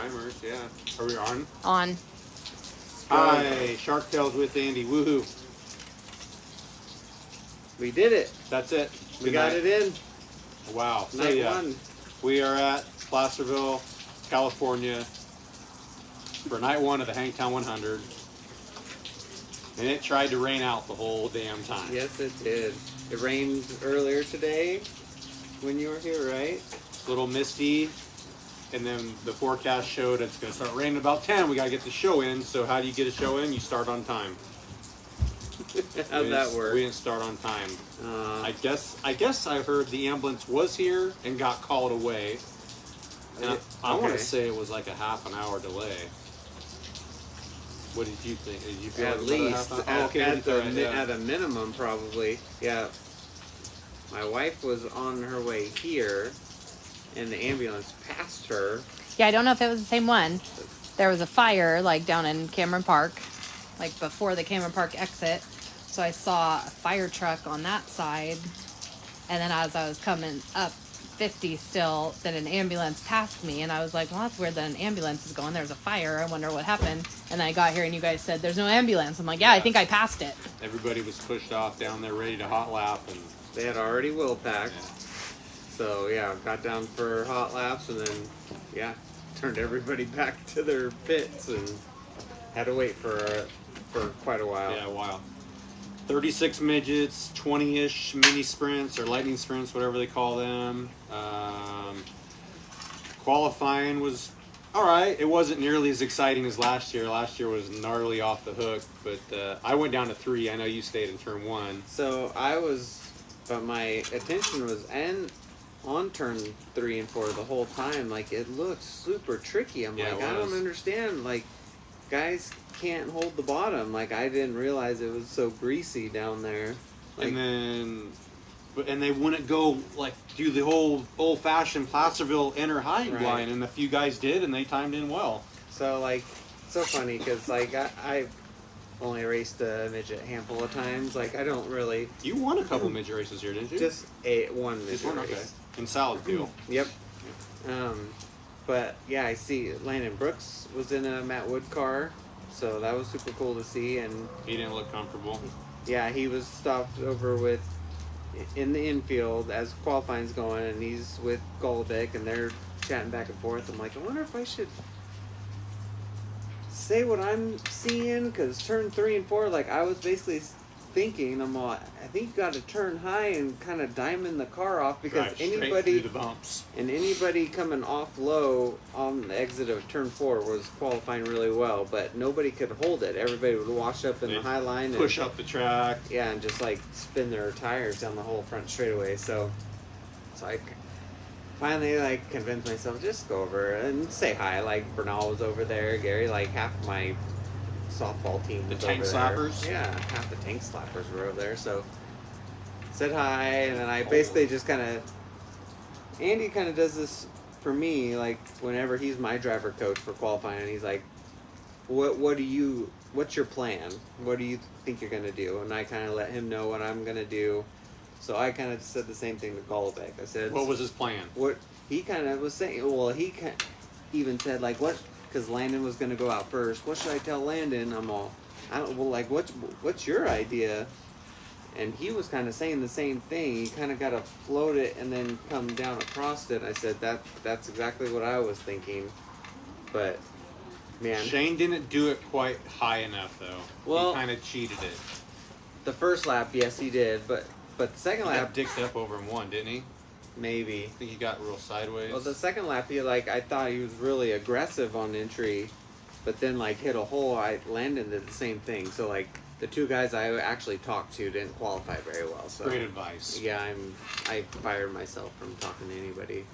Primers, yeah. Are we on? On. Hi, Shark Tales with Andy. Woohoo. We did it. That's it. We got it in. Wow. So Night yeah, one. we are at Placerville, California for night one of the Hangtown 100. And it tried to rain out the whole damn time. Yes, it did. It rained earlier today when you were here, right? A little misty. And then the forecast showed it's going to start raining about 10. We got to get the show in. So how do you get a show in? You start on time. How'd that work? We didn't start on time. I guess I heard the ambulance was here and got called away. And I want to say it was like a half an hour delay. What did you think? Did you feel At like least, at a minimum, probably. Yeah. My wife was on her way here, and the ambulance passed her. Yeah, I don't know if it was the same one. There was a fire, like, down in Cameron Park, like, before the Cameron Park exit. So I saw a fire truck on that side. And then as I was coming up 50 still, then an ambulance passed me. And I was like, well, that's weird that an ambulance is going. There's a fire. I wonder what happened. And then I got here and you guys said, there's no ambulance. I'm like, yeah, I think I passed it. Everybody was pushed off down there ready to hot lap. And They had already will packed. yeah. So, yeah, got down for hot laps and then, yeah, turned everybody back to their pits and had to wait for quite a while. Yeah, wow. 36 midgets, 20-ish mini sprints or lightning sprints, whatever they call them. Qualifying was all right. It wasn't nearly as exciting as last year. Last year was gnarly off the hook, but I went down to 3. I know you stayed in turn 1. So but my attention was on turn 3 and 4 the whole time. Like, it looked super tricky. I'm Yeah, like, it I don't was. understand. Like, guys can't hold the bottom. Like, I didn't realize it was so greasy down there. Like, And they wouldn't go like do the whole old-fashioned Placerville inner high Right. line, and a few guys did, and they timed in well. so, like, so funny because, like, I've only raced a midget a handful of times. Like, I don't really... You won a couple midget races here, didn't you? Just one midget Just one, race. okay. In Saladville. Yep. But yeah, I see Landon Brooks was in a Matt Wood car, so that was super cool to see. And He didn't look comfortable. yeah, he was stopped over in the infield as qualifying's going, and he's with Golovic, and they're chatting back and forth. I'm like, I wonder if I should say what I'm seeing, because turn 3 and 4, like, I was basically thinking, I'm like, I think you got to turn high and kind of diamond the car off, because Drive straight anybody through the bumps. and anybody coming off low on the exit of turn 4 was qualifying really well, but nobody could hold it. Everybody would wash up in the high line, Push and, up the track. yeah, and just like spin their tires down the whole front straightaway. So I finally like convinced myself just go over and say hi. Like, Bernal was over there, Gary, like half of my softball team was The tank over slappers? there. Yeah, half the tank slappers were over there. So said hi, and then I basically just kind of... Andy kind of does this for me, like, whenever he's my driver coach for qualifying, and he's like, what's your plan? What do you think you're going to do? And I kind of let him know what I'm going to do. So I kind of said the same thing to Golovic. I said... What was his plan? What he kind of was saying, well, he even said, like, what... Because Landon was going to go out first. What should I tell Landon? What's your idea? And he was kind of saying the same thing. He kind of got to float it and then come down across it. I said, that's exactly what I was thinking. But, man. Shane didn't do it quite high enough, though. Well, he kind of cheated it. The first lap, yes, he did. But the second He lap, got dicked up over in 1, didn't he? maybe. I think he got real sideways. Well, the second lap, I thought he was really aggressive on entry. But then, like, hit a hole. Landon did the same thing. So, like, the two guys I actually talked to didn't qualify very well. So Great advice. yeah, I fired myself from talking to anybody.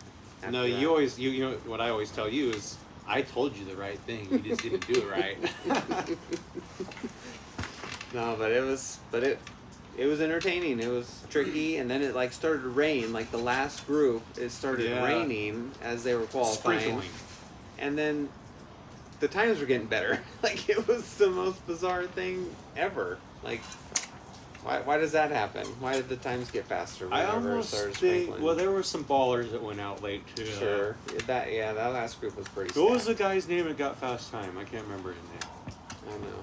after No, that. you always you know what I always tell you is I told you the right thing. You just didn't do it right. No, but it was entertaining. It was tricky, and then it like started to rain. Like the last group, it started Yeah. raining as they were qualifying, Sprinkling. and then the times were getting better. Like, it was the most bizarre thing ever. Like, Why does that happen? Why did the times get faster? I Whenever it almost started think. sprinkling? Well, there were some ballers that went out late too. Sure. That last group was pretty. What was sad. the guy's name that got fast time? I can't remember his name. I don't know.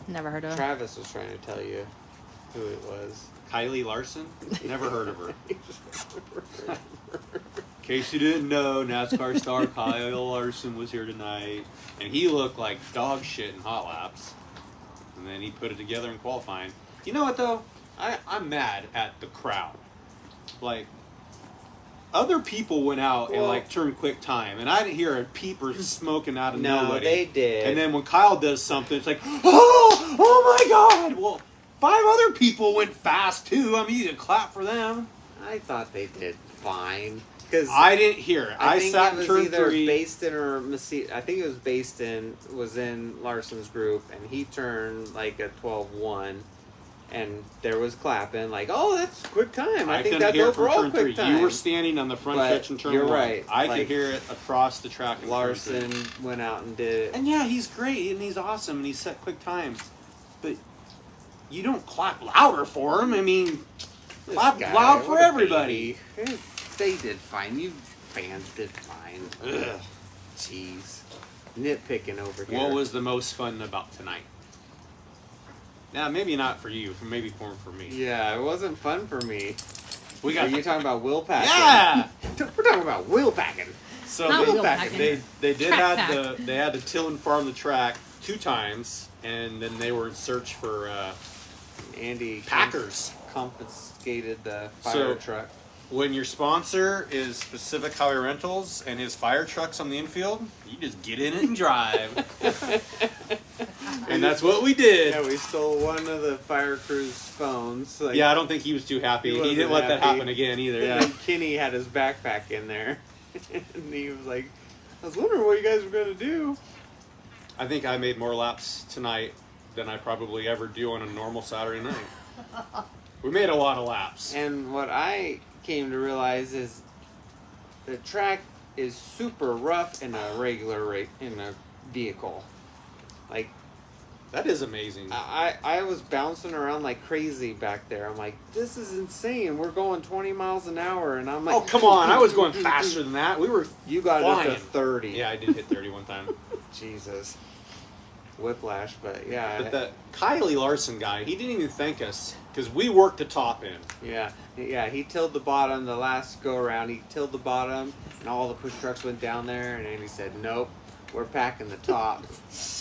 Never heard of him. Travis was trying to tell you who it was. Kylie Larson? Never heard of her. In case you didn't know, NASCAR star Kyle Larson was here tonight, and he looked like dog shit in hot laps. And then he put it together in qualifying. You know what though? I'm mad at the crowd. Like, other people went out and like turned quick time, and I didn't hear a peeper smoking out of No, nobody. they did. And then when Kyle does something, it's like, oh my God! Well, 5 other people went fast too. I mean, you can clap for them. I thought they did fine. Because I didn't hear it. I think sat it in was turn either 3. Baston or Messi. I think it was Baston was in Larson's group, and he turned like a 12-1, and there was clapping like, "Oh, that's quick time." I think couldn't that's hear it from overall turn quick 3. time. You were standing on the front But stretch in turn you're 1. right. I Like, could hear it across the track. In turn Larson 3. went out and did it. And yeah, he's great and he's awesome and he set quick times, but you don't clap louder for him. I mean, This clap guy, loud for what a everybody. baby. They did fine. You fans did fine. Ugh. Jeez, nitpicking over here. What was the most fun about tonight? Now, maybe not for you, maybe more for me. Yeah, it wasn't fun for me. We Are got you talking about wheel packing? yeah. We're talking about wheel packing. So Not they, wheel packing. they did Track have they had to till and farm the track 2 times, and then they were in search for Andy Packers. confiscated the fire So- truck. When your sponsor is Pacific Highway Rentals and his fire truck's on the infield, you just get in it and drive. And that's what we did. Yeah, we stole one of the fire crew's phones. Like, Yeah, I don't think he was too happy. He He, wasn't didn't let that happy. happen again either. And Yeah. then Kenny had his backpack in there. And he was like, I was wondering what you guys were going to do. I think I made more laps tonight than I probably ever do on a normal Saturday night. We made a lot of laps. And what I came to realize is the track is super rough in a regular in a vehicle. Like, That is amazing. I was bouncing around like crazy back there. I'm like, this is insane. We're going 20 miles an hour, and I'm like, Oh, come on. I was going faster than that. We were You got it up flying. to 30. Yeah, I did hit 30 one time. Jesus. Whiplash, but yeah. But that Kylie Larson guy, he didn't even thank us because we worked the top end. Yeah, he tilled the bottom the last go around. He tilled the bottom, and all the push trucks went down there, and then he said, nope, we're packing the top.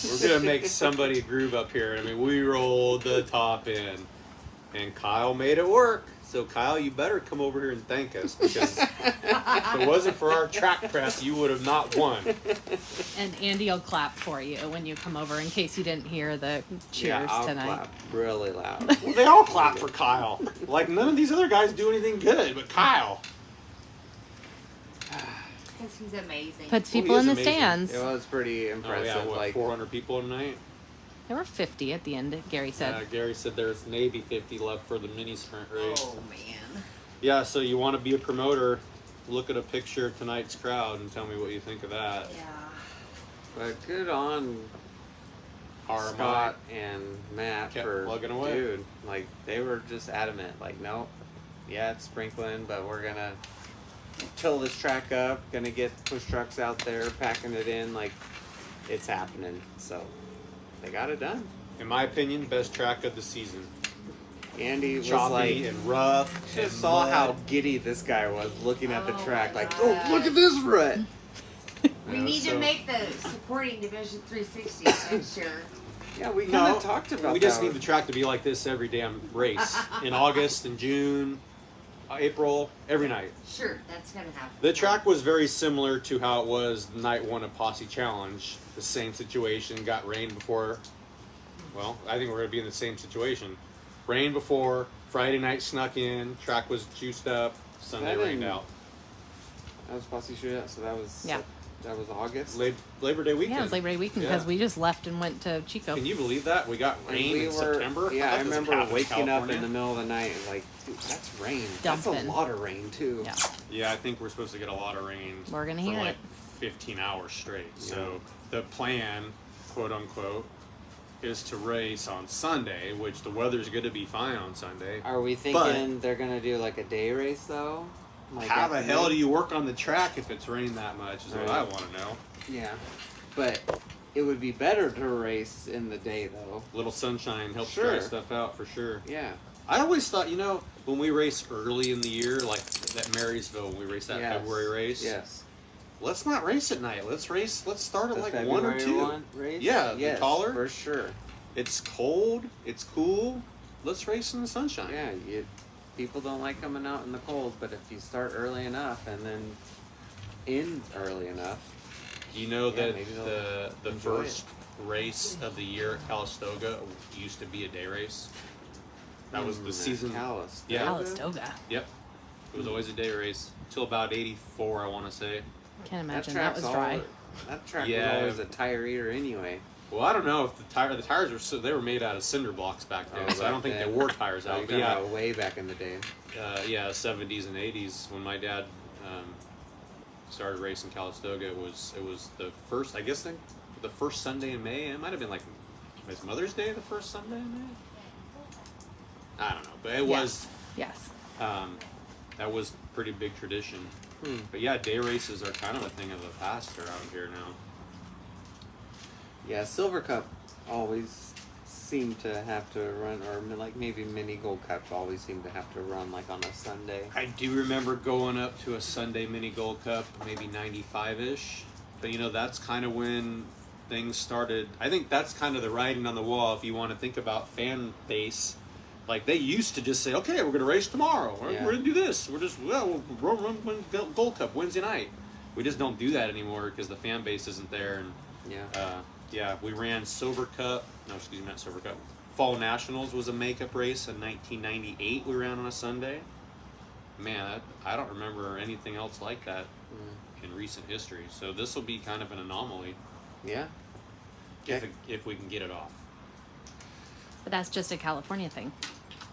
We're going to make somebody a groove up here. I mean, we rolled the top end. And Kyle made it work. So, Kyle, you better come over here and thank us because if it wasn't for our track prep, you would have not won. And Andy will clap for you when you come over in case you didn't hear the cheers Yeah, I'll tonight. clap really loud. Well, they all clap for Kyle. Like, none of these other guys do anything good, but Kyle. Because he's amazing. Puts Well, people he in is the amazing. stands. It was pretty Oh, impressive. yeah, what, like 400 people tonight? There were 50 at the end, Gary said. Gary said there's maybe 50 left for the mini sprint race. Oh, man. Yeah, so you want to be a promoter, look at a picture of tonight's crowd and tell me what you think of that. Yeah. But good on RMI. Scott and Matt Kept for plugging away. dude. Like they were just adamant. Like, nope, yeah, it's sprinkling, but we're gonna till this track up. Gonna get push trucks out there, packing it in. Like it's happening. So they got it done. In my opinion, best track of the season. Andy was Choppy like, and rough. just and saw mud. how giddy this guy was looking at the Oh track. my Like, God. oh, look at this rut. We Yeah, need so- to make the supporting division 360 next year. Yeah, we kind No, of talked about we that. just need the track to be like this every damn race. In August and June, April, every night. Sure, that's going to happen. The track was very similar to how it was night 1 of Posse Challenge. The same situation, got rain before. Well, I think we're going to be in the same situation. Rain before, Friday night snuck in, track was juiced up, Sunday That rained didn't- out. That was Posse Shootout, so that was Yeah. that was August. Labor Day weekend. Yeah, it was Labor Day weekend Yeah. because we just left and went to Chico. Can you believe that? We got And rain we in were, September? Yeah, That I doesn't remember happen in waking up in California. the middle of the night and like, dude, that's rain. That's Dumping. a lot of rain too. Yeah. Yeah, I think we're supposed to get a lot of rain. We're gonna for hear like it. 15 hours straight. So the plan, quote unquote, is to race on Sunday, which the weather's going to be fine on Sunday. Are we thinking they're gonna do like a day race though? Like How the hell do afternoon? you work on the track if it's raining that much? Is what I want to know. Yeah, but it would be better to race in the day though. Little sunshine helps Sure. dry stuff out for sure. Yeah. I always thought, when we race early in the year, like at Marysville, when we race that Yes. February race. Yes. Let's not race at night. Let's start at The like February 1 or 2. one race? Yeah, yes, the taller. for sure. It's cold. It's cool. Let's race in the sunshine. Yeah, people don't like coming out in the cold, but if you start early enough and then end early enough, You know Yeah, that maybe they'll the enjoy first race of the year at Calistoga used to be a day race. That was the season. Callus. Yeah. Calistoga. Yep. It was always a day race till about '84, I want to say. Can't imagine that was dry. That track Yeah. was always a tire eater anyway. Well, I don't know if the tires they were made out of cinder blocks back then, Oh, so I don't think back they then. wore tires Oh, out. you're But talking yeah, about way back in the day. yeah, 70s and 80s when my dad started racing Calistoga. It was the first, I guess, the first Sunday in May. It might have been like was Mother's Day the first Sunday in May. I don't know, but it was Yes. that was pretty big tradition. Hmm. But yeah, day races are kind of a thing of the past around here now. Yeah, Silver Cup always seemed to have to run, or like maybe Mini Gold Cup always seemed to have to run like on a Sunday. I do remember going up to a Sunday Mini Gold Cup, maybe 95-ish. But that's kind of when things started. I think that's kind of the writing on the wall if you want to think about fan base. Like, they used to just say, okay, we're going to race tomorrow. We're Yeah. going to do this. We'll run Gold Cup Wednesday night. We just don't do that anymore because the fan base isn't there. And Yeah. we ran Silver Cup. No, excuse me, not Silver Cup. Fall Nationals was a makeup race in 1998. We ran on a Sunday. Man, I don't remember anything else like that in recent history. So this will be kind of an anomaly Yeah. if we can get it off. But that's just a California thing.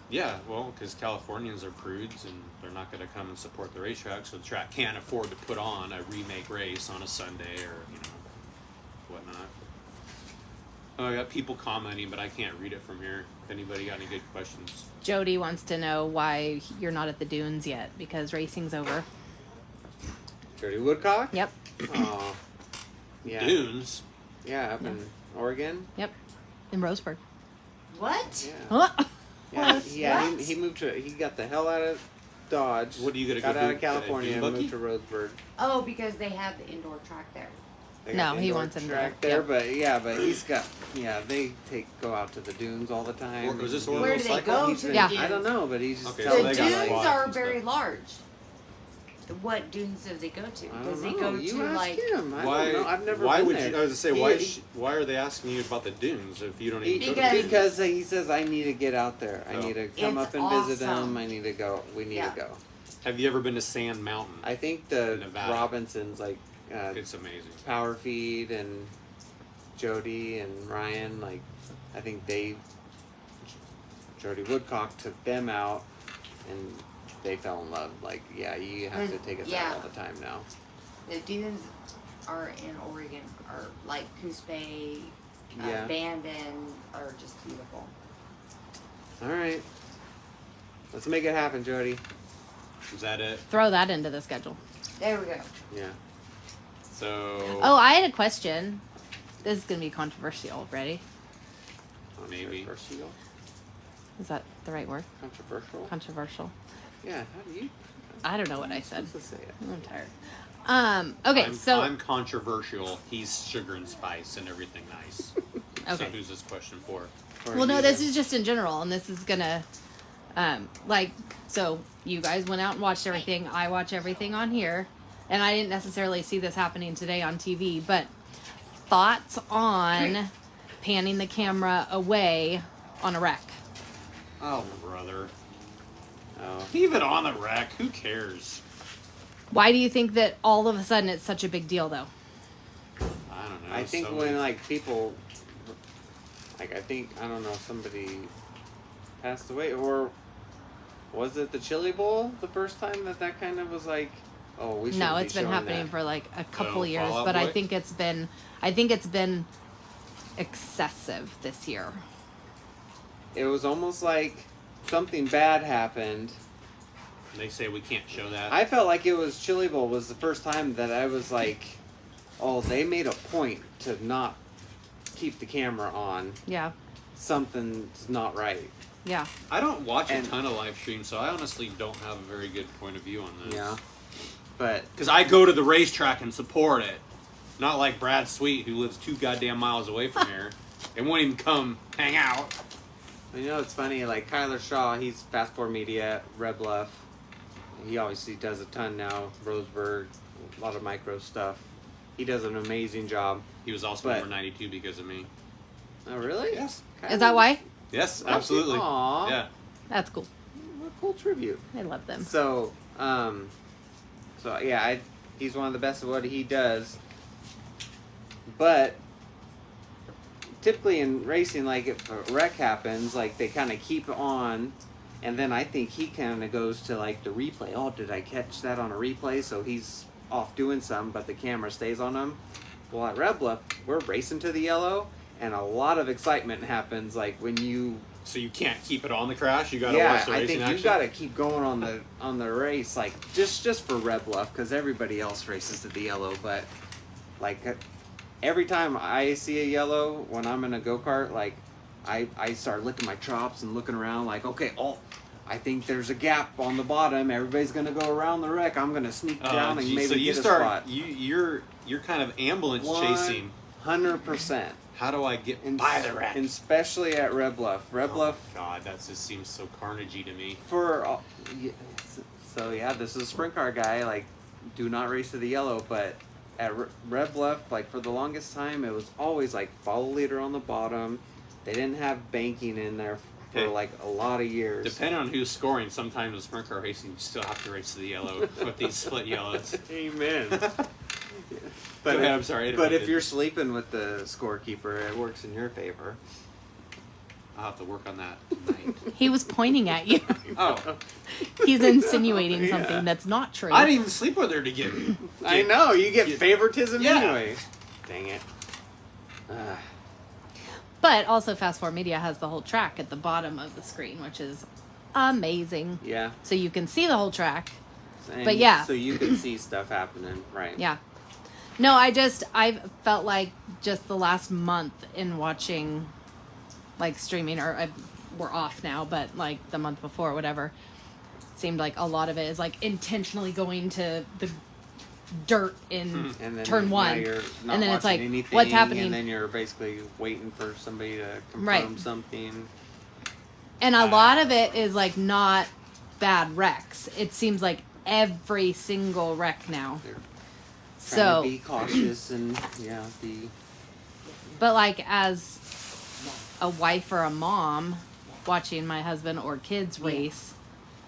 Yeah, well, because Californians are prudes and they're not going to come and support the racetrack, so the track can't afford to put on a remake race on a Sunday or whatnot. Oh, I got people commenting, but I can't read it from here. If anybody got any good questions? Jody wants to know why you're not at the dunes yet because racing's over. Jody Woodcock? Yep. Oh. Yeah. Dunes. Yeah, up in Oregon. Yep. In Roseburg. What? Yeah. Huh? Yeah, What? he moved to. He got the hell out of Dodge. What are you gonna got go out do? of California Dune and buggy? moved to Roseburg. Oh, because they have the indoor track there. They No, got the he indoor wants him track there, there, yep. but he's got they go out to the dunes all the time. Or was this one of Where those do they cycle? go He's to been- Yeah. the dunes? I don't know, but he's just Okay, telling so The they me got dunes like, lots are and very stuff. large. What dunes do they go to? I Because don't they know. go You to ask like him. I Why? don't know. I've never Why been would there. you? I was gonna say He- why are they asking you about the dunes if you don't even go to Because- the dunes? Because he says I need to get out there. I Oh. need to come It's up and visit awesome. him. I need to go. We need Yeah. to go. Have you ever been to Sand Mountain? I think the Nevada. Robinsons like It's amazing. Power Feed and Jody and Ryan, like I think Jody Woodcock took them out and they fell in love. Like, yeah, you have to take us Yeah. out all the time now. the dunes are in Oregon, or like Coos Bay, Yeah. Bandon, are just beautiful. All right. Let's make it happen, Jody. Is that it? Throw that into the schedule. There we go. Yeah. So Oh, I had a question. This is going to be controversial. Ready? Maybe. Controversial? Is that the right word? Controversial? Controversial. Yeah, how do you I don't know what I said. supposed to say it? I'm tired. Okay, so I'm controversial. He's sugar and spice and everything nice. So okay. who's this question for? Or Well, no, you this then? is just in general, and this is gonna, so you guys went out and watched everything. I watch everything on here, and I didn't necessarily see this happening today on TV, but thoughts on panning the camera away on a wreck? Oh, brother. Oh. Leave it on the rack. Who cares? Why do you think that all of a sudden it's such a big deal, though? I don't know. I think somebody- when like people, like I don't know, somebody passed away, or was it the Chili Bowl the first time that kind of was like, oh, we should. No, it's been happening for like a couple Oh, years, Fall Out but I Boy? think it's been excessive this year. It was almost like something bad happened. They say we can't show that. I felt like it was Chili Bowl was the first time that I was like, oh, they made a point to not keep the camera on. Yeah. Something's not right. Yeah. I don't watch a ton of live streams, so I honestly don't have a very good point of view on this. Yeah. But Because I go to the racetrack and support it. Not like Brad Sweet, who lives 2 goddamn miles away from here. They won't even come hang out. you know, it's funny, like Kyler Shaw, he's Fast Four Media, Red Bluff. He obviously does a ton now, Roseburg, a lot of micro stuff. He does an amazing job. He was also But- number 92 because of me. Oh, really? Yes. Is that why? Yes, absolutely. Aw. Yeah. That's cool. What a cool tribute. I love them. So, yeah, he's one of the best at what he does. But typically in racing, like if a wreck happens, like they kind of keep on, and then I think he kind of goes to like the replay. Oh, did I catch that on a replay? So he's off doing some, but the camera stays on him. Well, at Red Bluff, we're racing to the yellow, and a lot of excitement happens. Like when you, So you can't keep it on the crash. You got to yeah, watch the I racing think action. you got to keep going on the race, like just for Red Bluff, because everybody else races to the yellow. But like every time I see a yellow when I'm in a go-kart, like I start licking my chops and looking around, like, okay, I think there's a gap on the bottom. Everybody's gonna go around the wreck. I'm gonna sneak down and maybe so you get start, a spot. You're kind of ambulance chasing. 100%. How do I get And by the wreck? and especially at Red Bluff. Red Bluff God, that just seems so carnagey to me. So yeah, this is a sprint car guy. Like, do not race to the yellow. But at Red Bluff, like for the longest time, it was always like follow leader on the bottom. They didn't have banking in there for Okay. like a lot of years. Depending on who's scoring, sometimes in sprint car racing, you still have to race to the yellow with these split yellows. Amen. Go ahead, I'm sorry. I But if interrupted. you're sleeping with the scorekeeper, it works in your favor. I'll have to work on that tonight. He was pointing at you. Oh, He's insinuating Yeah. something that's not true. I didn't even sleep with her to get. I know, you get get- favoritism Yeah. anyway. Dang it. But also, Fast Forward Media has the whole track at the bottom of the screen, which is amazing. Yeah. So you can see the whole track. And But yeah. So you can see stuff happening, right? Yeah. No, I've felt like just the last month in watching, like, streaming, we're off now, but like the month before, whatever, seemed like a lot of it is like intentionally going to the dirt in And then turn now one. you're not And then it's watching like, anything, what's happening? And then you're basically waiting for somebody to confirm Right. something. And a lot of it is like not bad wrecks. It seems like every single wreck now. They're So, trying to be cautious and be. but like as a wife or a mom watching my husband or kids race,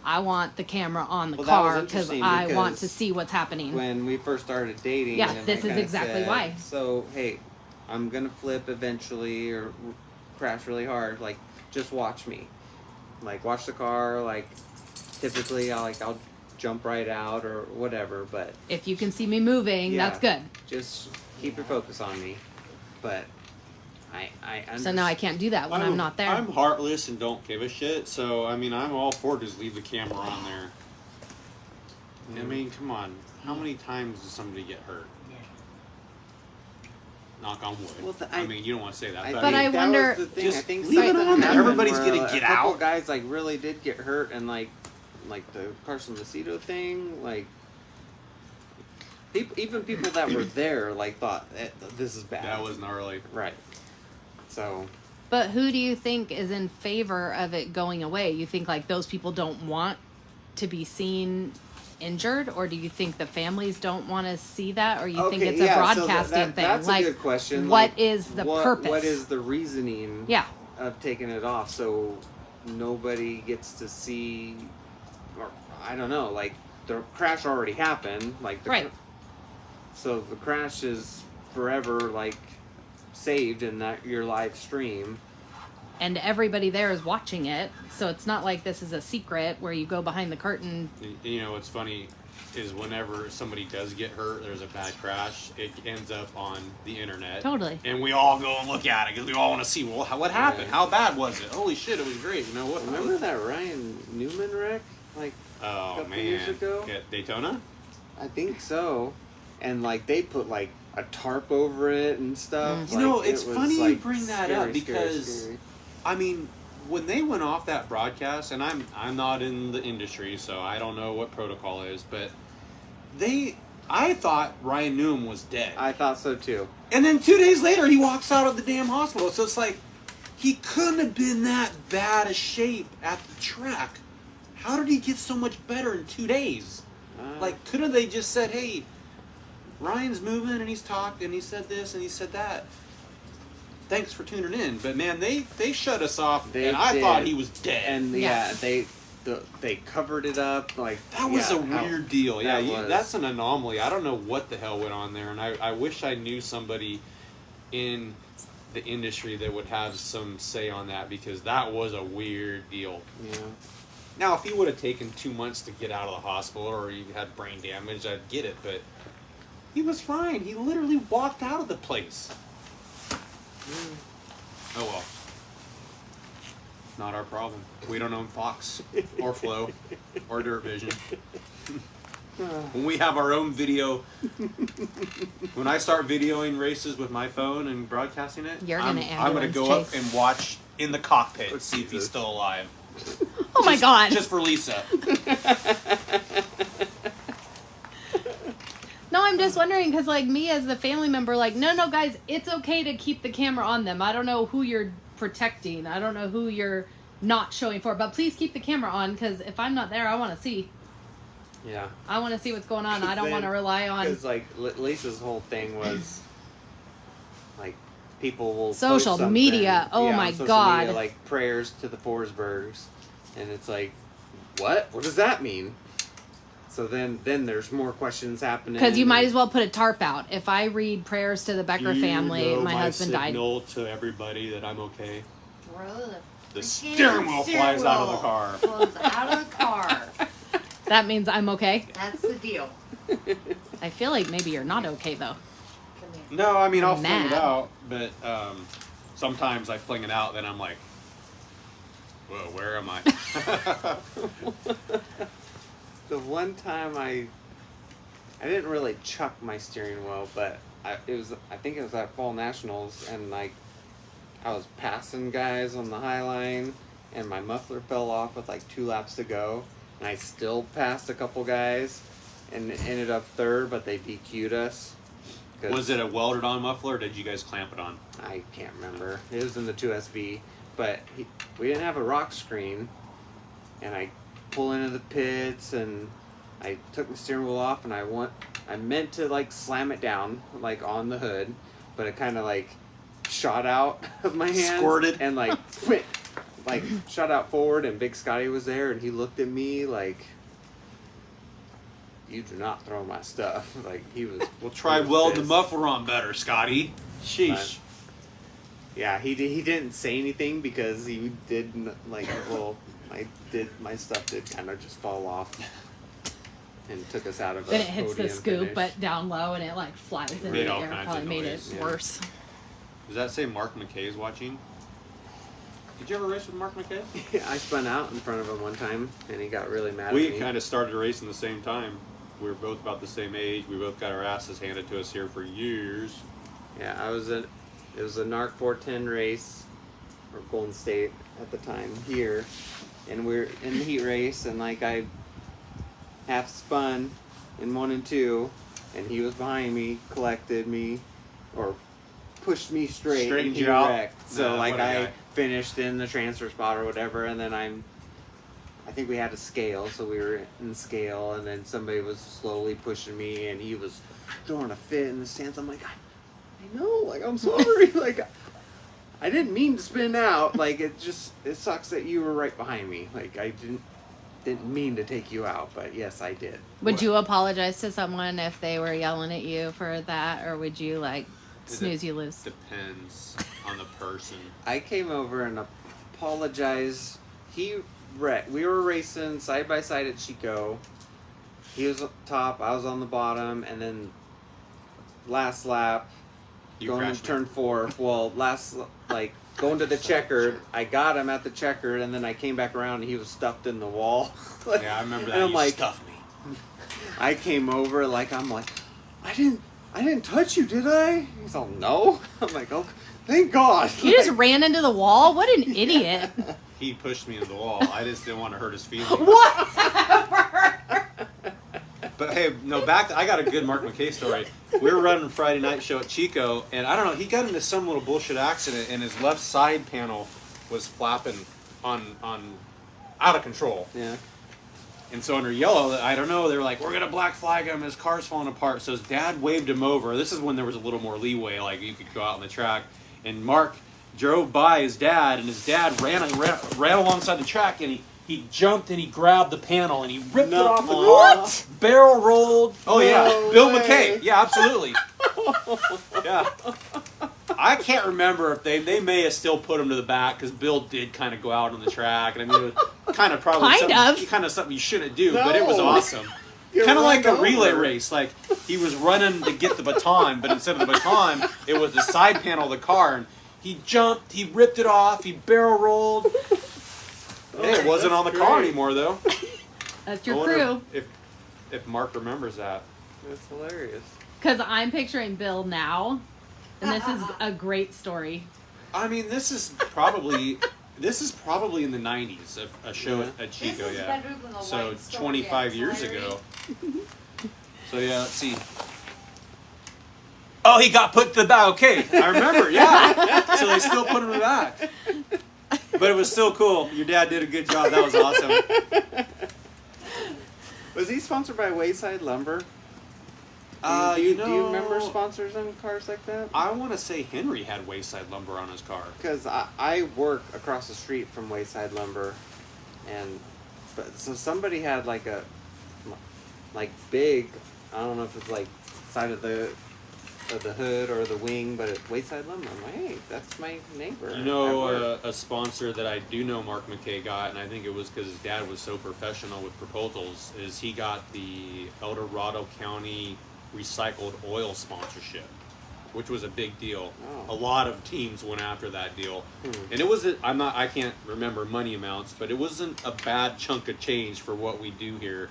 I want the camera on the Well, that was car because interesting I want because to see what's happening. When we first started dating, Yeah, and this I is kinda exactly said, why. So hey, I'm gonna flip eventually or crash really hard. Like, just watch me. Like, watch the car. Like, typically I'll jump right out or whatever. But If you can see me moving, Yeah. that's good. just keep your focus on me. But I So now I can't do that when I'm not there. I'm heartless and don't give a shit. So I mean, I'm all for just leave the camera on there. I mean, come on. How many times does somebody get hurt? Knock on wood. Well, I mean, you don't want to say that, I but, But think I that wonder- was the thing. Just I think leave it something on there. happened Everybody's where gonna get a couple out. guys like really did get hurt, and like the Carson Macedo thing, like even people that were there like thought this is bad. that was gnarly. right. So But who do you think is in favor of it going away? You think like those people don't want to be seen injured, or do you think the families don't want to see that, or you think it's a broadcasting thing? That's like, a good question. what Like, is the what- purpose? What is the reasoning? Yeah. Of taking it off so nobody gets to see, or I don't know, like the crash already happened, like Right. So the crash is forever like saved in that your live stream. And everybody there is watching it, so it's not like this is a secret where you go behind the curtain. And, you know, it's funny. is whenever somebody does get hurt, there's a bad crash, it ends up on the internet. Totally. And we all go and look at it because we all want to see, well, what happened? Yeah. How bad was it? Holy shit, it was great. You know what? Remember that Ryan Newman wreck? Like, Oh, couple man. years ago? At Daytona? I think so. And, like, they put, like, a tarp over it and stuff. You know, it's it was, funny you like, bring that scary, up because, scary. I mean, when they went off that broadcast, and I'm not in the industry, so I don't know what protocol is, but I thought Ryan Newman was dead. I thought so, too. And then 2 days later, he walks out of the damn hospital. So it's like, he couldn't have been that bad a shape at the track. How did he get so much better in 2 days? Like, couldn't they just said, hey, Ryan's moving and he's talked and he said this and he said that. Thanks for tuning in. But man, they shut us off, They and I did. thought he was dead. And, Yeah. they covered it up. Like, that was a weird deal. Yeah, that was. that's an anomaly. I don't know what the hell went on there, and I wish I knew somebody in the industry that would have some say on that, because that was a weird deal. Yeah. Now, if he would have taken 2 months to get out of the hospital, or he had brain damage, I'd get it, but he was fine. He literally walked out of the place. Oh well. Not our problem. We don't own Fox, or Flow, or Dirt Vision. When we have our own video, when I start videoing races with my phone and broadcasting it, You're I'm gonna going to go ambulance up and watch in the cockpit, Oh, see if he's Jesus. still alive. Oh my God. Just for Lisa. No, I'm just wondering because, like, me as the family member, like, no, guys, it's okay to keep the camera on them. I don't know who you're protecting. I don't know who you're not showing for, but please keep the camera on because if I'm not there, I want to see. Yeah. I want to see what's going on. I don't want to rely on Because, like, Lisa's whole thing was, like, people will Social post something, media. Oh, on my social God. media, like, prayers to the Forsbergs. And it's like, what? What does that mean? So then there's more questions happening. because you might as well put a tarp out. If I read prayers to the Becker family, my husband died. Signal to everybody that I'm okay. Bro, The freaking steering wheel flies out of the car. Flows out of the car. That means I'm okay. That's the deal. I feel like maybe you're not okay though. Come here. No, I mean, I'll I'm fling it mad. out, but sometimes I fling it out, then I'm like, whoa, where am I? The one time I didn't really chuck my steering wheel, but I think it was at Fall Nationals, and like I was passing guys on the high line, and my muffler fell off with like 2 laps to go, and I still passed a couple guys, and ended up third, but they DQ'd us. 'Cause Was it a welded on muffler, or did you guys clamp it on? I can't remember. It was in the 2SV, but we didn't have a rock screen, and I pull into the pits, and I took the steering wheel off, and I meant to like slam it down like on the hood, but it kind of like shot out of my hands, Squirted. and like went, like shot out forward, and Big Scotty was there, and he looked at me like, "You do not throw my stuff." Like he was. Well, try he was weld the pissed. muffler on better, Scotty. Sheesh. Yeah, he didn't say anything because he did like my stuff did kind of just fall off and took us out of. Then a it hits the podium scoop, finish. but down low, and it like flies into Made the all air. kinds Probably of made it noise, yeah. worse. Does that say Mark McKay's watching? Did you ever race with Mark McKay? I spun out in front of him one time, and he got really mad We at me. kind of started racing the same time. We were both about the same age. We both got our asses handed to us here for years. Yeah, it was a NARC 410 race, or Golden State at the time here, and we're in the heat race, and like I half spun in 1 and 2, and he was behind me, collected me, or pushed me straight, Straightened and he you out? wrecked. So Nah, like what a I guy. finished in the transfer spot or whatever, and then I think we had a scale, so we were in scale, and then somebody was slowly pushing me, and he was throwing a fit in the stands. I'm like, I know, like I'm sorry, like I didn't mean to spin out. Like it sucks that you were right behind me. Like I didn't mean to take you out, but yes, I did. Would you apologize to someone if they were yelling at you for that, or would you like snooze you lose? Depends on the person. I came over and apologized. We were racing side by side at Chico. he was up top, I was on the bottom, and then last lap, going into turn 4. Well, going to the checkered, I got him at the checkered, and then I came back around and he was stuffed in the wall. Yeah, I remember that. And I'm You like, stuffed me. I came over I'm like, I didn't touch you, did I? He's all, no. I'm like, oh, thank God. You just ran into the wall? What an idiot. He pushed me into the wall. I just didn't want to hurt his feelings. Whatever. But hey, no, I got a good Mark McKay story. We were running a Friday night show at Chico, and I don't know, he got into some little bullshit accident, and his left side panel was flapping on out of control. Yeah. And so under yellow, I don't know, they were like, we're going to black flag him, his car's falling apart. So his dad waved him over. This is when there was a little more leeway, like you could go out on the track. And Mark drove by his dad, and his dad ran alongside the track, and he jumped and he grabbed the panel and he ripped it off the car. What? Barrel rolled. Oh, yeah. No Bill way. McKay. Yeah, absolutely. Yeah. I can't remember if they may have still put him to the back because Bill did kind of go out on the track. And I mean, it was kind of probably something you shouldn't do, but it was No. awesome. You're Kind of like a run relay over. race. Like he was running to get the baton, but instead of the baton, it was the side panel of the car. And he jumped, he ripped it off, he barrel rolled. Hey, it wasn't on the car great. anymore, though. That's I your wonder crew. if Mark remembers that. That's hilarious. Because I'm picturing Bill now, and this is a great story. I mean, this is probably in the 90s, a show at Chico, This is yeah. better than the So white story 25 at years Larry. ago. So yeah, let's see. Oh, he got put to the back. Okay, I remember. Yeah. So they still put him in the back. But it was still cool. Your dad did a good job. That was awesome. Was he sponsored by Wayside Lumber? Do Do you remember sponsors on cars like that? I want to say Henry had Wayside Lumber on his car. Because I work across the street from Wayside Lumber, so somebody had like big, I don't know if it's like side of the hood or the wing, but it's Wayside Lumber. I'm like, hey, that's my neighbor. You at know, work. a sponsor that I do know Mark McKay got, and I think it was because his dad was so professional with proposals, is he got the El Dorado County recycled oil sponsorship, which was a big deal. Oh. A lot of teams went after that deal. And it was, I can't remember money amounts, but it wasn't a bad chunk of change for what we do here,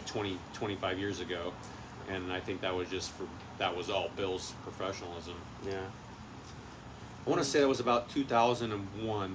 20, 25 years ago. And I think that was all Bill's professionalism. Yeah. I want to say that was about 2001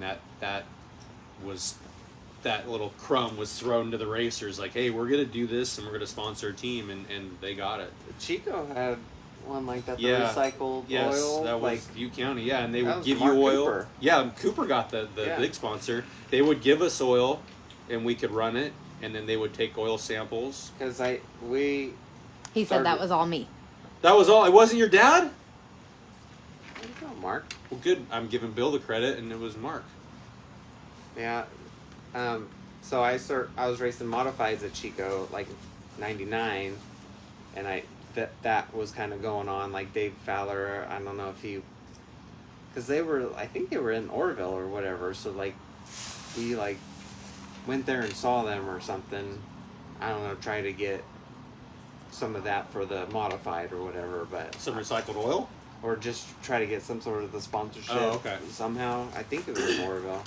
that little crumb was thrown to the racers, like, hey, we're gonna do this and we're gonna sponsor a team, and they got it. Chico had one like that, the Yeah. recycled Yes, oil. that was like, Butte County. Yeah, and they That would was give Mark you oil. Cooper. Yeah, Cooper got the Yeah. big sponsor. They would give us oil, and we could run it, and then they would take oil samples. because He said that was all me. That was all. It wasn't your dad? There you go, Mark. Well, good. I'm giving Bill the credit, and it was Mark. Yeah. So I was racing modifieds at Chico like '99, and that was kind of going on. Like Dave Fowler, I don't know if because I think they were in Orville or whatever. So like, we like went there and saw them or something. I don't know, try to get some of that for the modified or whatever, but Some recycled oil? or just try to get some sort of the sponsorship. Oh, okay. Somehow, I think it was in Orville,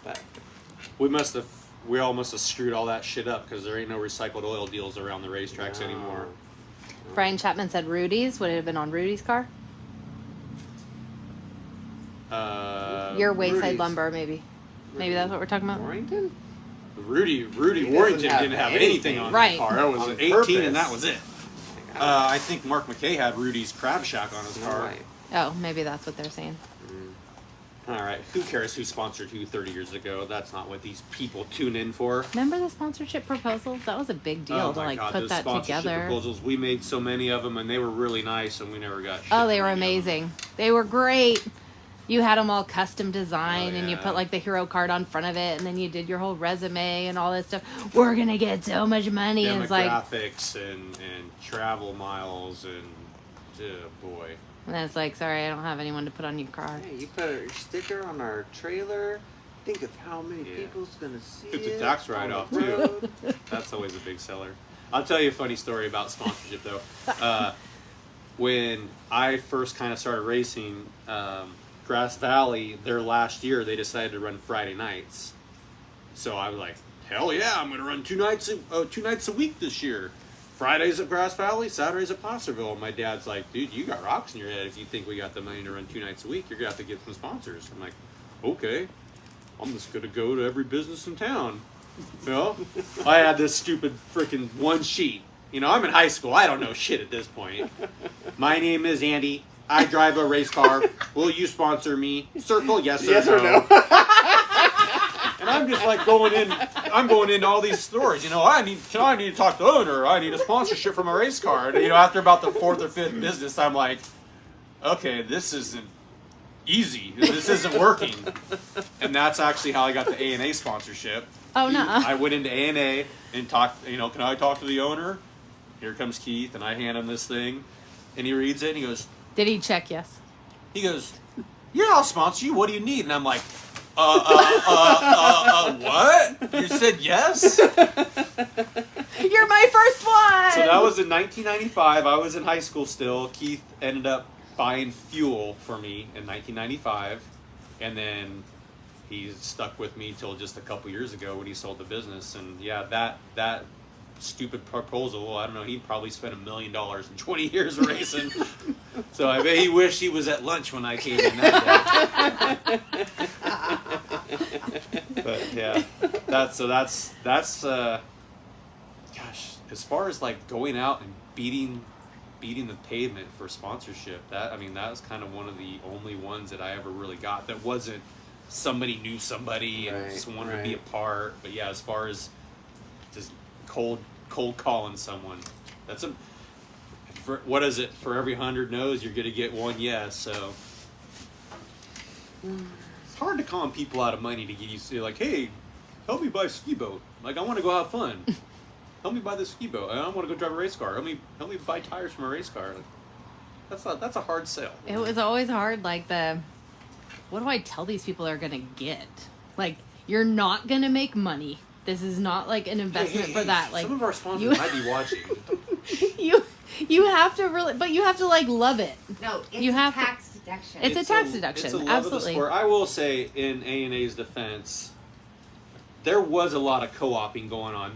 but. We all must have screwed all that shit up because there ain't no recycled oil deals around the racetracks No. anymore. Brian Chapman said Rudy's. Would it have been on Rudy's car? Your Wayside Rudy's. Lumber, maybe. Maybe that's what we're talking about. Warrington? Rudy doesn't Warrington have didn't have anything anything on Right. the car. That was On an 18 purpose. and that was it. I think Mark McKay had Rudy's Crab Shack on his car. Right. Oh, maybe that's what they're saying. All right, who cares who sponsored who 30 years ago? That's not what these people tune in for. Remember the sponsorship proposals? That was a big deal Oh to my like God, put those that sponsorship together. proposals. We made so many of them, and they were really nice, and we never got shit Oh, they from were any of them. amazing. They were great. You had them all custom designed, Oh, and you yeah. put like the hero card on front of it, and then you did your whole resume and all that stuff. We're gonna get so much money, and it's like, Demographics and travel miles and boy. and then it's like, sorry, I don't have anyone to put on your car. Hey, you put a sticker on our trailer. Think of how many Yeah. people's gonna see It's a it. tax on the write-off, too. road. That's always a big seller. I'll tell you a funny story about sponsorship though. When I first kind of started racing, Grass Valley, their last year, they decided to run Friday nights. So I was like, hell yeah, I'm going to run two nights a week this year. Fridays at Grass Valley, Saturdays at Placerville. And my dad's like, dude, you got rocks in your head. If you think we got the money to run 2 nights a week, you're going to have to get some sponsors. I'm like, okay, I'm just going to go to every business in town. You know, I had this stupid freaking one sheet. You know, I'm in high school. I don't know shit at this point. My name is Andy. I drive a race car. Will you sponsor me? Circle yes or no. And I'm just like going into all these stores. You know, I need to talk to the owner. I need a sponsorship for my race car. And, you know, after about the 4th or 5th business, I'm like, okay, this isn't easy. This isn't working. And that's actually how I got the A&A sponsorship. Oh, no. I went into A&A and talked, you know, can I talk to the owner? Here comes Keith, and I hand him this thing. And he reads it, and he goes... Did he check yes? He goes, yeah, I'll sponsor you. What do you need? And I'm like, what? You said yes? You're my first one! So that was in 1995. I was in high school still. Keith ended up buying fuel for me in 1995. And then he stuck with me till just a couple years ago when he sold the business. And yeah, that stupid proposal, I don't know, he probably spent $1 million in 20 years of racing. So I bet he wished he was at lunch when I came in that day. But yeah, that's gosh, as far as like going out and beating the pavement for sponsorship, that was kind of one of the only ones that I ever really got that wasn't somebody knew somebody and just wanted to be a part. But yeah, as far as just cold calling someone, what is it, for every 100 no's you're gonna get one yes. So it's hard to con people out of money to get you to, like, hey, help me buy a ski boat, like I want to go have fun. Help me buy this ski boat, I want to go drive a race car, help me buy tires from a race car. Like, that's a hard sell. It was always hard, like what do I tell these people they're gonna get? Like, you're not gonna make money. This is not like an investment for that. Like, some of our sponsors might be watching. you have to really, but you have to like love it. No, it's You have a tax deduction. It's a tax deduction. It's a love Absolutely. of the sport. I will say, in A&A's defense, there was a lot of co-oping going on.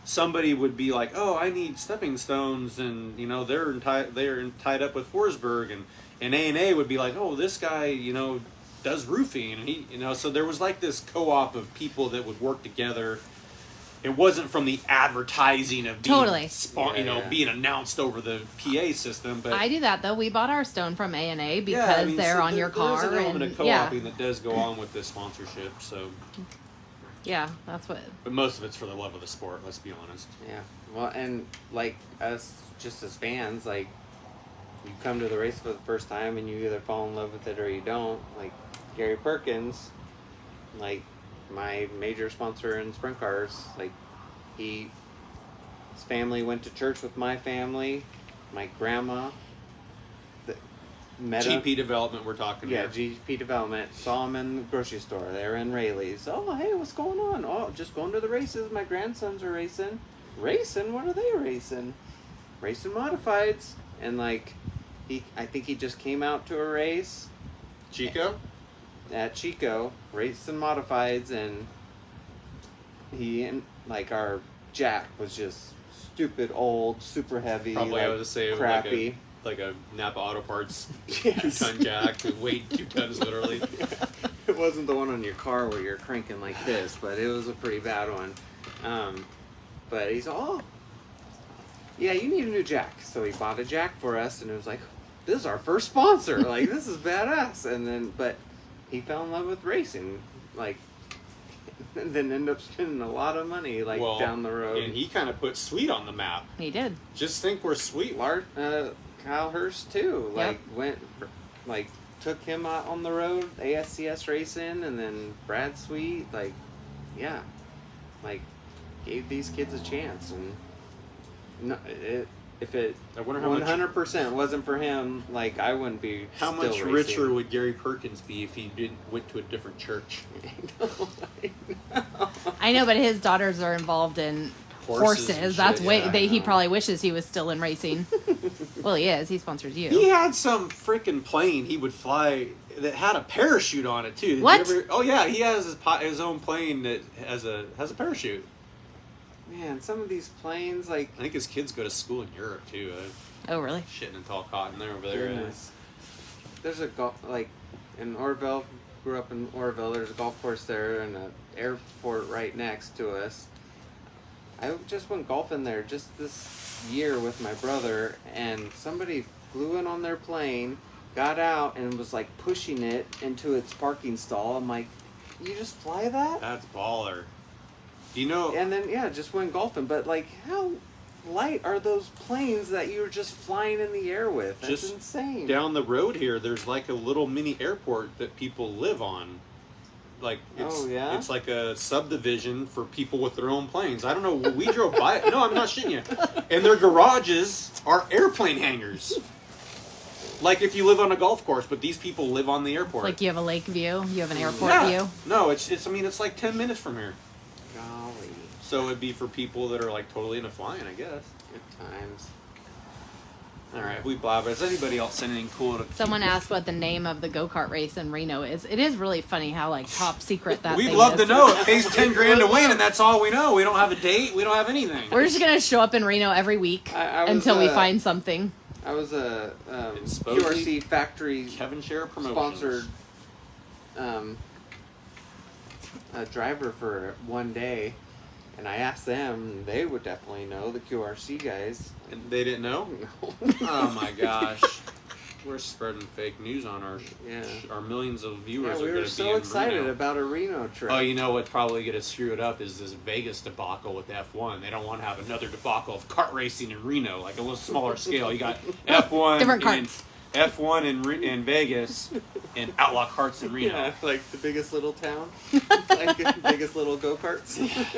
Somebody would be like, "Oh, I need stepping stones," and you know they're tied up with Forsberg, and A&A would be like, "Oh, this guy, you know, does roofing," and he, you know, so there was like this co-op of people that would work together. It wasn't from the advertising of being being announced over the PA system. But I do that though. We bought our stone from A&A because they're on your car. There's an element and of co-oping that does go on with this sponsorship. So yeah, that's what. But most of it's for the love of the sport. Let's be honest. Yeah. Well, and like us, just as fans, like you come to the race for the first time and you either fall in love with it or you don't. Like Gary Perkins, like my major sponsor in sprint cars, like his family went to church with my family, my grandma. GP development, we're talking. Yeah, here. GP development. Saw him in the grocery store. They were in Rayleigh's. Oh, hey, what's going on? Oh, just going to the races. My grandsons are racing. Racing? What are they racing? Racing modifieds. And like, I think he just came out to a race. Chico? At Chico, racing modifieds, and like our jack was just stupid old, super heavy, Probably, like, I would say, crappy. Like a Napa Auto Parts Yes. 2-ton jack that weighed 2 tons literally. It wasn't the one on your car where you're cranking like this, but it was a pretty bad one. But he's yeah, you need a new jack. So he bought a jack for us, and it was like, this is our first sponsor. Like, this is badass. And then, but he fell in love with racing, like, and then ended up spending a lot of money, like, down the road. And he kind of put Sweet on the map. He did. Just think where Sweet. Kyle Hurst too, like took him out on the road, ASCS racing, and then Brad Sweet, like, yeah, like gave these kids a chance. And if it I wonder how 100% wasn't for him, like, I wouldn't be. How still much racing. richer would Gary Perkins be if he went to a different church? I know, but his daughters are involved in horses. and That's shit, way. yeah. He probably wishes he was still in racing. Well, he is. He sponsors you. He had some freaking plane he would fly that had a parachute on it too. Did you What? oh yeah, he has his own plane that has a parachute. Man, some of these planes, like, I think his kids go to school in Europe too. Oh, really? Shitting in tall cotton there over there. goodness. There's a golf, like, in Orville, grew up in Orville, there's a golf course there and an airport right next to us. I just went golfing there just this year with my brother, and somebody flew in on their plane, got out, and was, like, pushing it into its parking stall. I'm like, you just fly that? That's baller. Do you know? And then, yeah, just went golfing. But, like, how light are those planes that you're just flying in the air with? That's Just insane. down the road here, there's like a little mini airport that people live on. Like it's Oh, yeah? it's like a subdivision for people with their own planes. I don't know. We drove by it. No, I'm not shitting you. And their garages are airplane hangars. Like if you live on a golf course, but these people live on the airport. Like you have a lake view, you have an airport yeah. view. No, it's. I mean, it's like 10 minutes from here. Golly. So it'd be for people that are like totally into flying, I guess. Good times. All right, we blabber. Has anybody else sent anything cool to? Someone asked what the name of the go-kart race in Reno is. It is really funny how like top secret that We'd thing love is. to know. It pays 10 grand to win, and that's all we know. We don't have a date. We don't have anything. We're just gonna show up in Reno every week I was, until we find something. I was a It's supposedly QRC factory Kevin Share Promotions. sponsored a driver for one day, and I asked them, they would definitely know, the QRC guys. And they didn't know? Oh my gosh. We're spreading fake news on our millions of viewers. Yeah, we are were gonna so be in excited Reno. about a Reno trip. Oh, you know what's probably going to screw it up is this Vegas debacle with F1. They don't want to have another debacle of kart racing in Reno, like a little smaller scale. You got F1 Different in karts. F1 in Vegas and Outlaw Karts in Reno. Yeah, like the biggest little town, like the biggest little go-karts.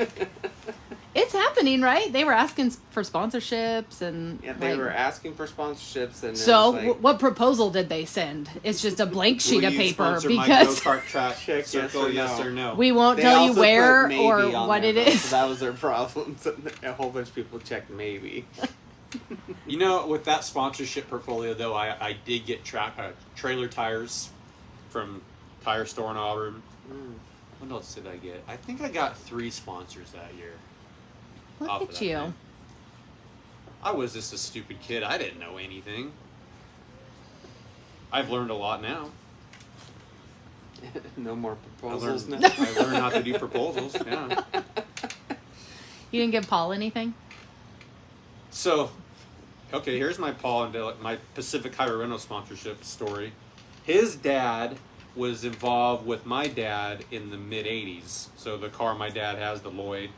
It's happening, right? They were asking for sponsorships and Yeah, they like- were asking for sponsorships, and So, it was like, what proposal did they send? It's just a blank sheet Will of you paper sponsor my because go-kart track Check yes circle, or yes no. or no? we won't they tell you also where put maybe or on what there, it though, is. So that was their problem. So a whole bunch of people checked maybe. You know, with that sponsorship portfolio, though, I did get trailer tires from Tire Store in Auburn. What else did I get? I think I got 3 sponsors that year. Look off of at that you. thing. I was just a stupid kid. I didn't know anything. I've learned a lot now. No more I proposals learned, now. I learned not to do proposals. Yeah. You didn't give Paul anything? So, okay, here's my my Pacific Highway Rental sponsorship story. His dad was involved with my dad in the mid '80s. So the car my dad has, the Lloyd,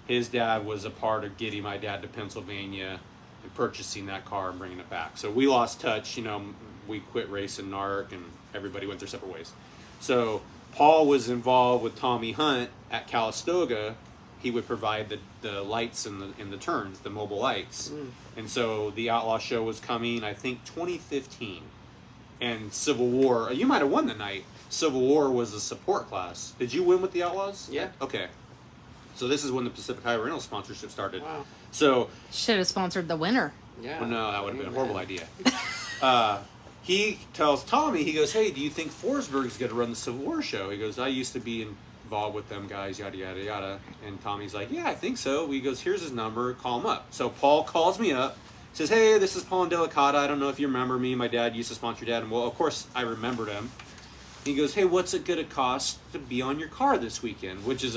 his dad was a part of getting my dad to Pennsylvania and purchasing that car and bringing it back. So we lost touch. You know, we quit racing NARC and everybody went their separate ways. So Paul was involved with Tommy Hunt at Calistoga. He would provide the lights in the turns, the mobile lights. And so the Outlaw Show was coming, I think, 2015. And Civil War, you might have won the night. Civil War was a support class. Did you win with the Outlaws? Yeah. Okay. So this is when the Pacific Highway Rental sponsorship started. Wow. So, Should have sponsored the winner. Yeah. well, no, that would have been a horrible Amen. idea. He tells Tommy, he goes, hey, do you think Forsberg's going to run the Civil War show? He goes, I used to be involved with them guys, yada, yada, yada. And Tommy's like, yeah, I think so. He goes, here's his number, call him up. So Paul calls me up, says, hey, this is Paul and Delicata. I don't know if you remember me. My dad used to sponsor your dad. And well, of course, I remembered him. He goes, hey, what's it going to cost to be on your car this weekend? Which is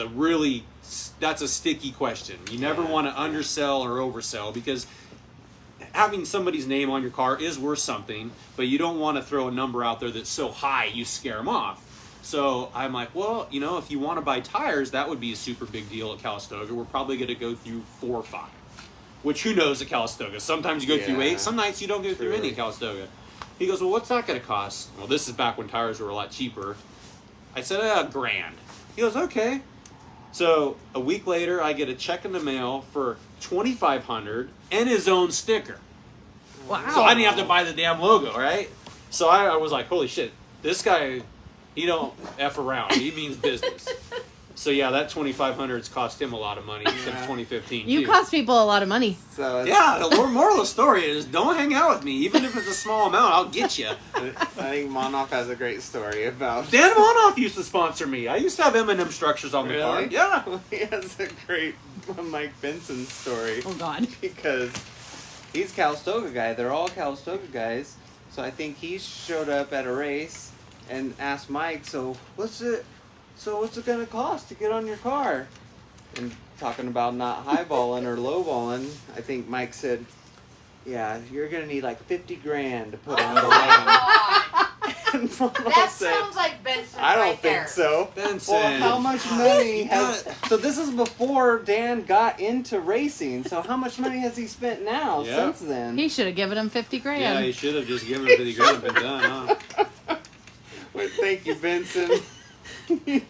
that's a sticky question. You never want to undersell or oversell because having somebody's name on your car is worth something, but you don't want to throw a number out there that's so high you scare them off. So I'm like, well, you know, if you want to buy tires, that would be a super big deal at Calistoga. We're probably going to go through 4 or 5, which who knows at Calistoga. Sometimes you go through 8. Some nights you don't go through any at Calistoga. He goes, well, what's that going to cost? Well, this is back when tires were a lot cheaper. I said, $1,000. He goes, okay. So a week later, I get a check in the mail for $2,500 and his own sticker. Wow. So I didn't have to buy the damn logo, right? So I was like, holy shit, this guy, he don't F around. He means business. So yeah, that 2,500's cost him a lot of money since Yeah. 2015. You too. cost people a lot of money. So it's, Yeah, the moral of the story is don't hang out with me, even if it's a small amount. I'll get you. I think Monoff has a great story about. Dan Monoff used to sponsor me. I used to have M&M structures on the car. Really? Yeah. He has a great Mike Benson story. Oh God. Because he's Calistoga guy. They're all Calistoga guys. So I think he showed up at a race and asked Mike, so what's it gonna cost to get on your car? And talking about not highballing or lowballing, I think Mike said, yeah, you're gonna need like 50 grand to put on the lane. God. And Mono That said, sounds like Benson I don't right think there. so. Benson. Well, how much money You has... got- So this is before Dan got into racing. So how much money has he spent now Yeah. since then? He should have given him 50 grand. Yeah, you should have just given him 50 grand and been done, huh? Well, thank you, Benson. You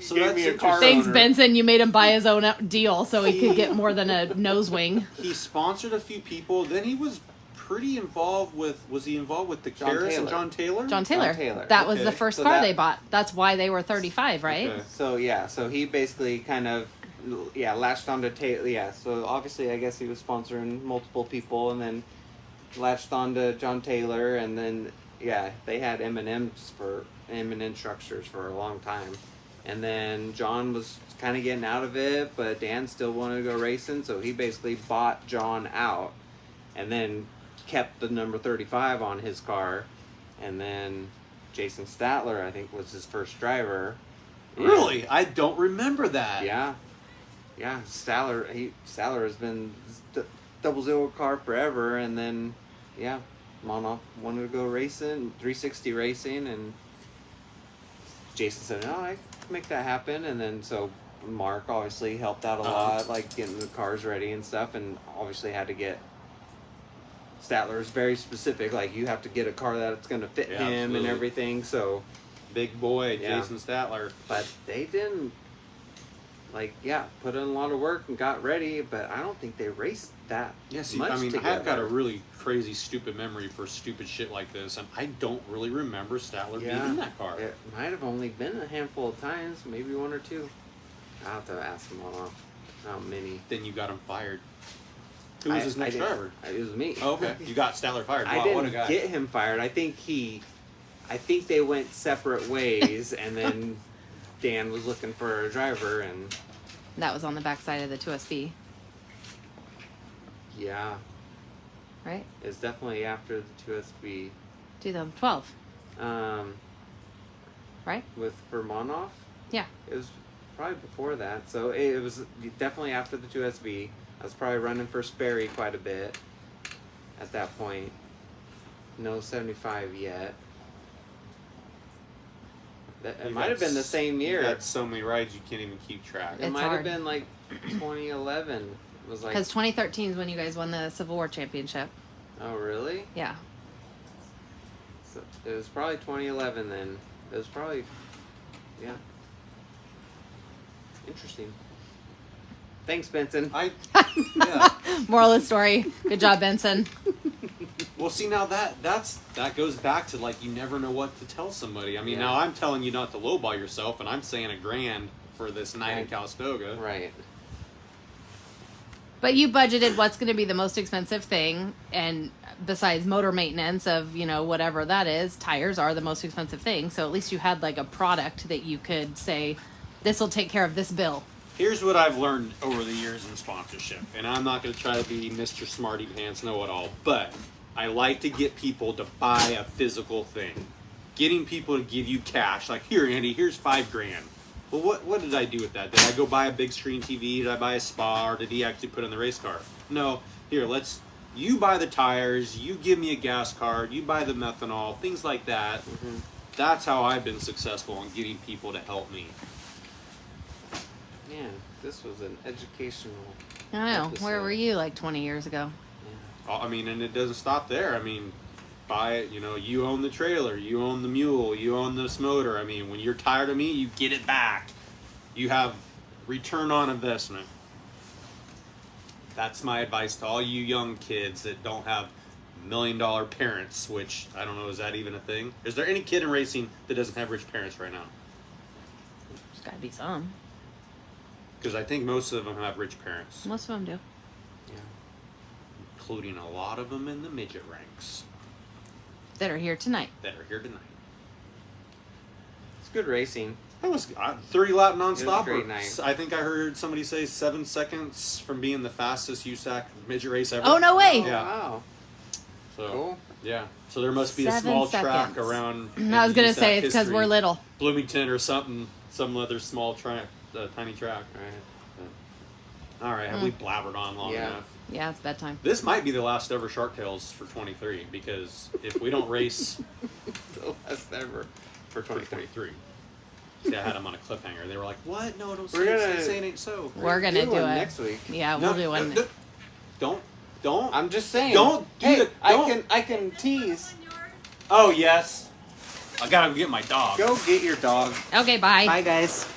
So gave that's me a car interesting. Thanks, owner. Benson. You made him buy his own deal so he could get more than a nose wing. He sponsored a few people. Then he was pretty involved with. Was he involved with the John Karras and Taylor. John Taylor? John Taylor. Taylor. That was Okay. the first So car that- they bought. That's why they were 35, right? Okay. So yeah, so he basically kind of latched onto Taylor. Yeah, so obviously I guess he was sponsoring multiple people, and then latched onto John Taylor, and then yeah, they had M&M structures for a long time, and then John was kind of getting out of it, but Dan still wanted to go racing, so he basically bought John out, and then kept the number 35 on his car, and then Jason Statler I think was his first driver. Really? I don't remember that. Yeah, yeah. Statler has been double zero car forever, and then yeah, Monoff wanted to go racing, 360 racing, and Jason said, "No, I can make that happen." And then so Mark obviously helped out a lot, like getting the cars ready and stuff, and obviously had to get. Statler is very specific, like you have to get a car that's going to fit Yeah, him absolutely. and everything. So, Big boy, Yeah. Jason Statler. but they didn't put in a lot of work and got ready, but I don't think they raced that Yes, much I mean, together. I've got a really crazy, stupid memory for stupid shit like this, and I don't really remember Statler being in that car. It might have only been a handful of times, maybe one or two. I'll have to ask them all how many. Then you got him fired. Who was his next didn't- driver? It was me. Oh, okay, you got Statler fired. I Wow, what a didn't guy. get him fired. I think they went separate ways, and then Dan was looking for a driver, and That was on the backside of the 2SB, yeah, right? it's definitely after the 2SB. 2012, Um, right? with Vermonoff. Yeah. It was probably before that, so it was definitely after the 2SB. I was probably running for Sperry quite a bit at that point. No 75 yet. It You might have got been the same You year. got so many rides you can't even keep track. It It's might hard. have been like 2011. It was like, Because 2013 is when you guys won the Civil War Championship. oh really? Yeah. So it was probably 2011 then. It was probably, yeah. Interesting. Thanks, Benson. Yeah. Moral of the story. Good job, Benson. Well, see, now that goes back to, like, you never know what to tell somebody. I mean, Yeah. now I'm telling you not to lowball yourself, and I'm saying $1,000 for this night in Right. Calistoga. Right. But you budgeted what's going to be the most expensive thing, and besides motor maintenance of, whatever that is, tires are the most expensive thing. So at least you had like a product that you could say, this will take care of this bill. Here's what I've learned over the years in sponsorship, and I'm not going to try to be Mr. Smarty Pants Know-It-All, but I like to get people to buy a physical thing. Getting people to give you cash, like, here, Andy, here's $5,000. Well, what did I do with that? Did I go buy a big screen TV? Did I buy a spa? Or did he actually put in the race car? No. Here, you buy the tires, you give me a gas card, you buy the methanol, things like that. Mm-hmm. That's how I've been successful in getting people to help me. Man, this was an educational. I know. Where episode. were you like 20 years ago? I mean, and it doesn't stop there. I mean, buy it, you own the trailer, you own the mule, you own this motor. I mean, when you're tired of me, you get it back. You have return on investment. That's my advice to all you young kids that don't have $1 million parents, which, I don't know, is that even a thing? Is there any kid in racing that doesn't have rich parents right now? There's got to be some. Because I think most of them have rich parents, Most of them do. Yeah. including a lot of them in the midget ranks That are here tonight. that are here tonight. It's good racing. That was 30 lap It was a nonstop. great night. I think I heard somebody say 7 seconds from being the fastest USAC midget race ever. Oh, no way. Yeah. Wow. So, Cool. yeah. So there must be a 7 small track seconds. around. I was going to USAC say it's because history. we're little. Bloomington or something. Some other small track, tiny track. Right. All right. Have we blabbered on long Yeah. enough? Yeah, it's bedtime. This might be the last ever Shark Tales for 23 because if we don't race The last ever for for 23. 23. See, I had them on a cliffhanger. They were like, "What? No, don't say, We're say, gonna- say it ain't so." We're going to do one it. next week. Yeah, No, we'll do one. Don't. I'm just saying. Don't do Hey, the- don't. I can tease. Oh yes. I gotta go get my dog. Go get your dog. Okay, bye. Bye, guys.